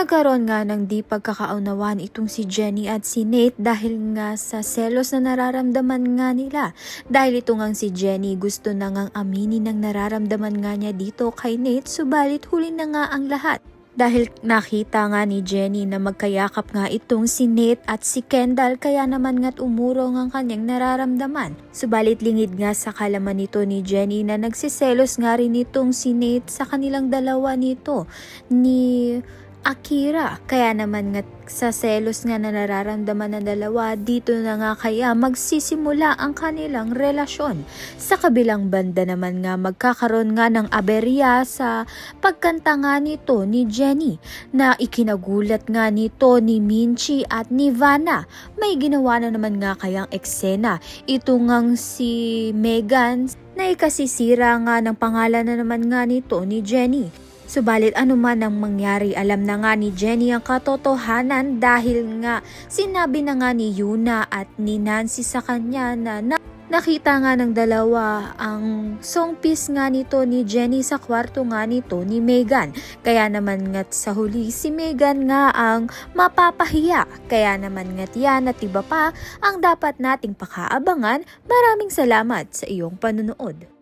Nagkaroon nga ng di pagkakaunawaan itong si Jenny at si Nate dahil nga sa selos na nararamdaman nga nila. Dahil ito ngang si Jenny gusto na ngang aminin ng nararamdaman nga niya dito kay Nate, subalit huli na nga ang lahat. Dahil nakita nga ni Jenny na magkayakap nga itong si Nate at si Kendall, kaya naman nga't umurong ang kanyang nararamdaman. Subalit lingid nga sa kalaman nito ni Jenny na nagsiselos nga rin itong si Nate sa kanilang dalawa nito ni Akira. Kaya naman nga sa selos nga na nararamdaman ng dalawa, dito na nga kaya magsisimula ang kanilang relasyon. Sa kabilang banda naman nga magkakaroon nga ng aberya sa pagkanta nga nito ni Jenny na ikinagulat nga nito ni Minchi at ni Vanna. May ginawa na naman nga kayang eksena. Ito ngang si Megan na ikasisira nga ng pangalan na naman nga nito ni Jenny. Subalit anuman ang mangyari, alam na nga ni Jenny ang katotohanan dahil nga sinabi na nga ni Yuna at ni Nancy sa kanya na nakita nga ng dalawa ang song piece nga nito ni Jenny sa kwarto nga nito ni Megan. Kaya naman nga't sa huli si Megan nga ang mapapahiya. Kaya naman nga't yan at iba pa ang dapat nating pakaabangan. Maraming salamat sa iyong panonood.